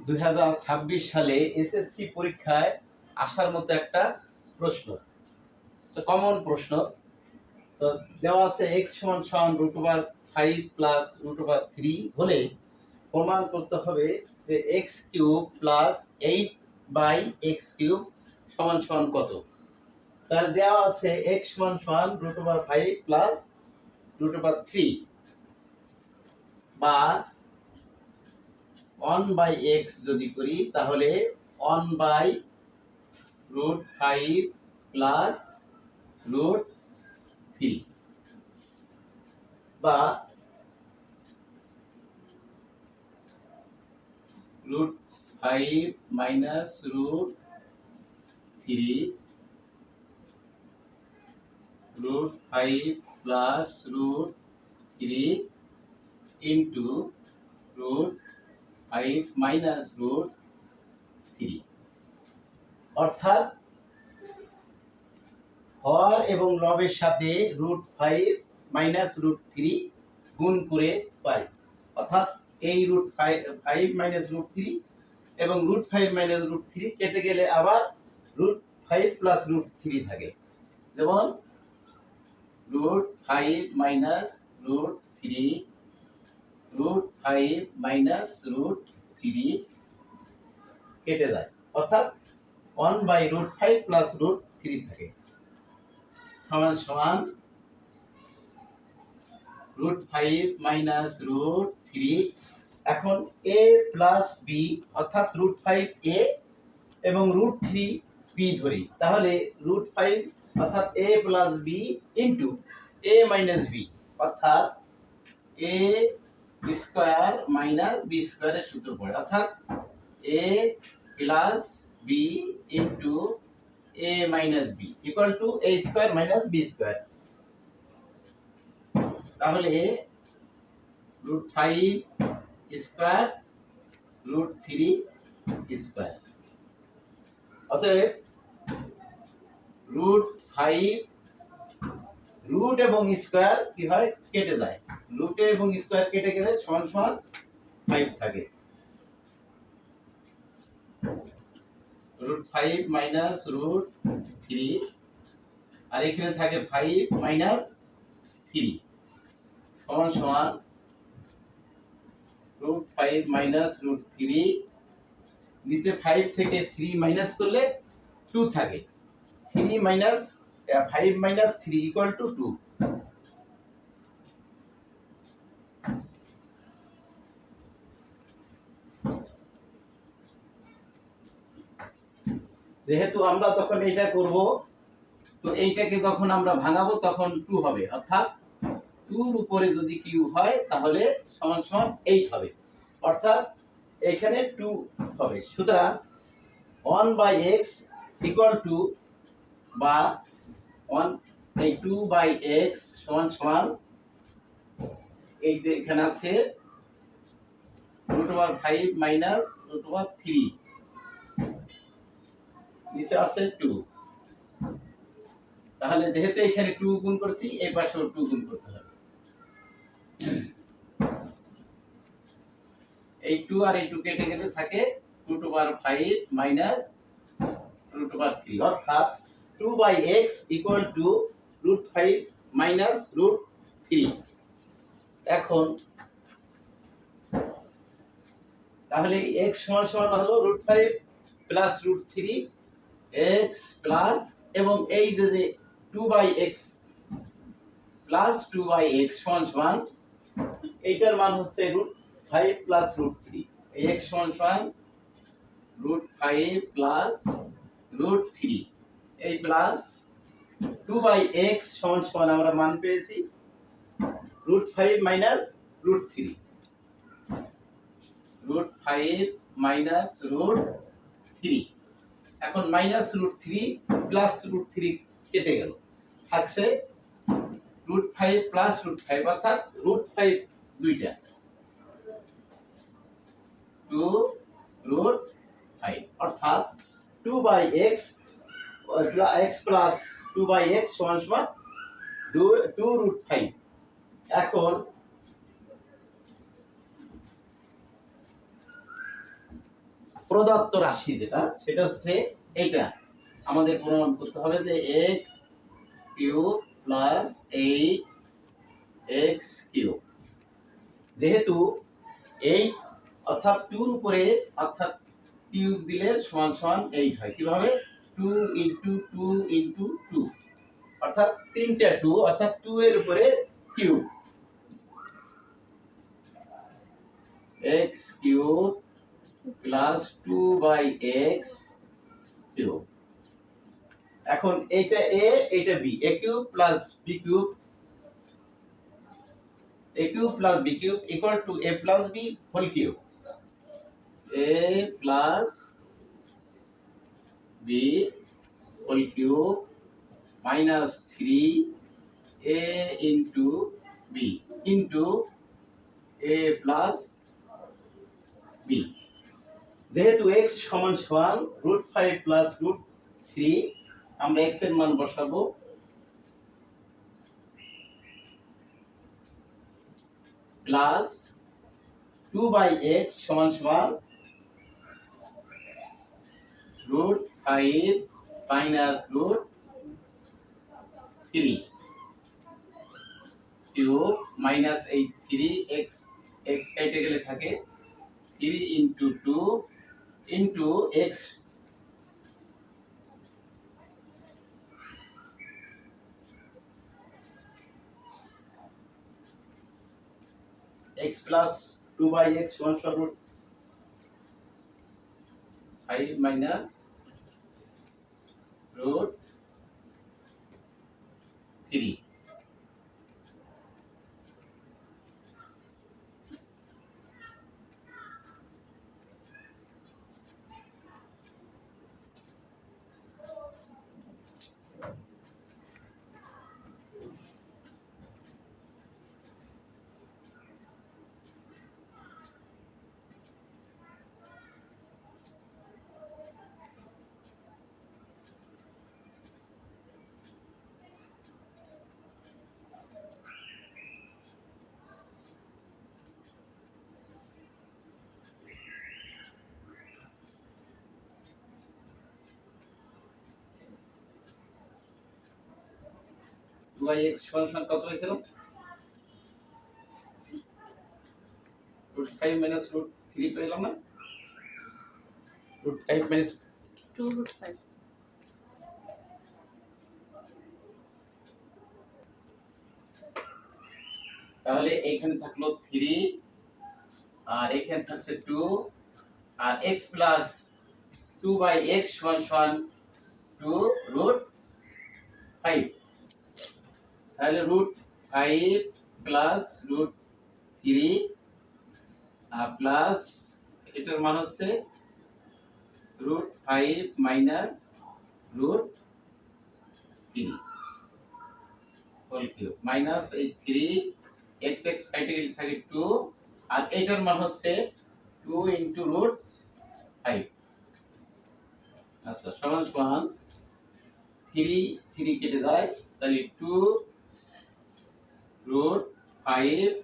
2026 সালে এসএসসি পরীক্ষায় আসার মতো একটা প্রশ্ন, তো কমন প্রশ্ন। তো দেওয়া আছে x সমান সমান √5 প্লাস √3 হলে প্রমাণ করতে হবে যে x³ প্লাস 8/x³ সমান সমান কত। তাহলে দেওয়া আছে x সমান সমান √5 প্লাস √3 বা 1/x যদি করি তাহলে 1/√5 প্লাস √3 বা √5 মাইনাস √3 √5 প্লাস √3 ইন্টু √5 মাইনাস √3, অর্থাৎ হর এবং লবের সাথে √5 মাইনাস √3 গুণ করে পাই, অর্থাৎ এই √5 মাইনাস √3 এবং √5 মাইনাস √3 কেটে গেলে আবার √5 প্লাস √3 থাকে, যেমন √5 মাইনাস √3 √5 মাইনাস √3 কেটে যায়, অর্থাৎ 1/√5 প্লাস √3 থাকে, সমান সমান √5 মাইনাস √3। এখন a প্লাস b অর্থাৎ √5a এবং √3b ধরি, তাহলে √5 অর্থাৎ a plus b into a minus b অর্থাৎ a স্কয়ার মাইনাস b স্কয়ারের সূত্র পড়ে, অর্থাৎ a plus b into a minus b equal to a square minus b square. তাহলে √5 স্কয়ার √3 স্কয়ার, অতএব √5 রুট এবং স্কয়ার কি হয় কেটে যায়, রুট এবং স্কয়ার কেটে গেলে সমান সমান 5 থাকে, √5 মাইনাস √3 আর এখানে থাকে 5 মাইনাস 3 সমান সমান √5 মাইনাস √3, নিচে 5 থেকে 3 মাইনাস করলে 2 থাকে, 3 মাইনাস 5 মাইনাস 3 ইকুয়াল টু 2। যেহেতু আমরা তখন এটা করব, তো এইটাকে যখন আমরা ভাঙাবো তখন 2 হবে, অর্থাৎ 2 এর উপরে যদি কিউ হয় তাহলে সমান সমান 8 হবে, অর্থাৎ এখানে 2 হবে। সুতরাং 1/x ইকুয়াল টু বা 2/x সমান সমান এই যে এখানে আছে √5 মাইনাস √3, নিচে আছে 2, তাহলে যেহেতু এখানে 2 গুণ করছি এই পাশেও 2 গুণ করতে হবে, এই 2 আর এই 2 কেটে গেলে থাকে √5 মাইনাস √3, অর্থাৎ 2/x ইকুয়াল টু √5 মাইনাস √3। এখন তাহলে x সমান সমান হলো √5 প্লাস √3 x প্লাস এবং এই যে 2/x প্লাস 2/x সমান সমান এইটার মান হচ্ছে √5 প্লাস √3, এই x সমান সমান √5 প্লাস √3 এই প্লাস 2/x সমান সমান আমরা মান পেয়েছি √5 মাইনাস √3, √5 মাইনাস √3। এখন মাইনাস √3 প্লাস √3 কেটে গেল, থাকছে √5 প্লাস √5 অর্থাৎ √5 দুইটা 2√5 অর্থাৎ 2/x x প্লাস 2/x সমান সমান 2√5। এখন প্রদত্ত রাশি যেটা সেটা হচ্ছে এইটা আমাদের প্রমাণ করতে হবে যে x cube plus 8x cube, যেহেতু এই অর্থাৎ 2 এর উপরে অর্থাৎ কিউব দিলে সমান সমান 8 হয়। কিভাবে? 2 ইনটু 2 ইনটু 2 অর্থাৎ তিনটা 2 অর্থাৎ 2 এর উপরে cube x cube plus 2/x cube. এখন এইটা a এইটা b, a cube plus b cube, a cube plus b cube equal to a plus b whole cube, a plus b whole cube minus 3a into b into a plus b। যেহেতু x সমান সমান √5 plus √3, আমরা x এর মান বসাবো plus 2/x সমান সমান √5 minus √3 cube minus এই 3x x কেটে গেলে থাকে 3 into 2 into x x plus 2/x সমান সমান √5 মাইনাস √3। x সমান সমান কত হয়েছিল? √5 মাইনাস √3 পেলাম না? √5 মাইনাস 2√5 তাহলে এইখানে থাকলো 3 আর এখানে থাকছে 2 আর x প্লাস 2/x সমান সমান 2√5। তাহলে √5 প্লাস √3 আর প্লাস এটার মান হচ্ছে √5 মাইনাস √3 হোল কিউব মাইনাস এই 3 x x কেটে গেলে থাকে 2 আর এটার মান হচ্ছে 2 ইনটু √5। আচ্ছা সমান সমান 3 কেটে যায়, তাহলে 2√5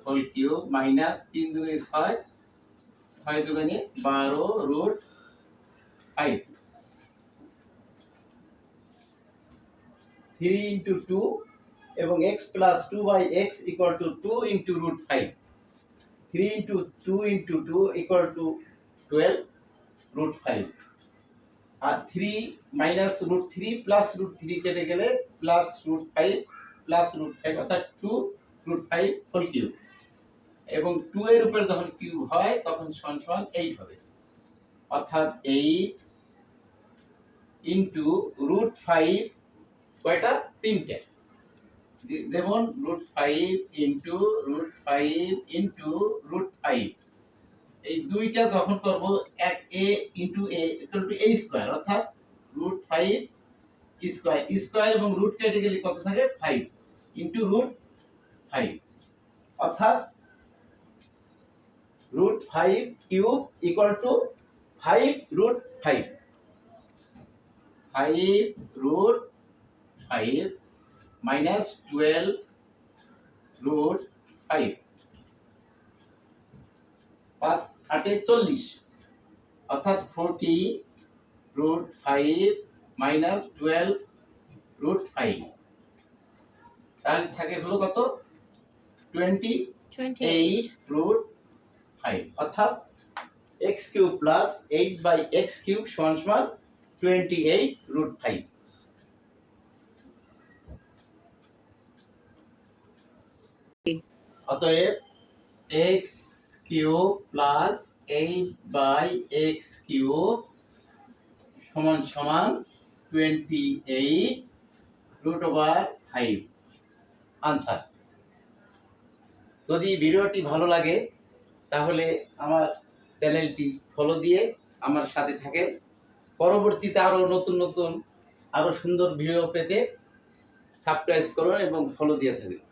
হোল কিউব মাইনাস 3 দুগুণে 6 6 দুগুণে 12√5। 3 ইনটু 2 এবং x plus 2/x equal to 2 into √5। 3 into 2 into 2 equal to 12√5 আর 3 মাইনাস √3 প্লাস √3 কেটে গেলে প্লাস √5 প্লাস √5 অর্থাৎ 2√5 হোল কিউব এবং 2 এর উপরে যখন কিউব হয় তখন সমান সমান 8 হবে, অর্থাৎ 8 ইনটু √5 কয়টা? তিনটে, যেমন √5 ইনটু √5 ইনটু √5 এই দুইটা যখন করব এক a into a equal to a square অর্থাৎ √5 স্কয়ার স্কয়ার এবং রুট কেটে গেলে কত থাকে 5 ইনটু √5 অর্থাৎ √5 কিউব ইকুয়াল টু 5√5 5√5 মাইনাস 12√5 5 8 40 অর্থাৎ 40 রুট 5 মাইনাস 12 রুট 5, তাহলে থাকে হলো কত 28 রুট 5, অর্থাৎ x cube plus 8 by x cube সমান সমান 28 রুট 5। অতএব x cube plus 8 by x cube সমান সমান 28 রুট ওভার 5 আনসার। যদি ভিডিওটি ভালো লাগে তাহলে আমার চ্যানেলটি ফলো দিয়ে আমার সাথে থাকেন। পরবর্তীতে আরও নতুন নতুন আরও সুন্দর ভিডিও পেতে সাবস্ক্রাইব করুন এবং ফলো দিয়ে থাকুন।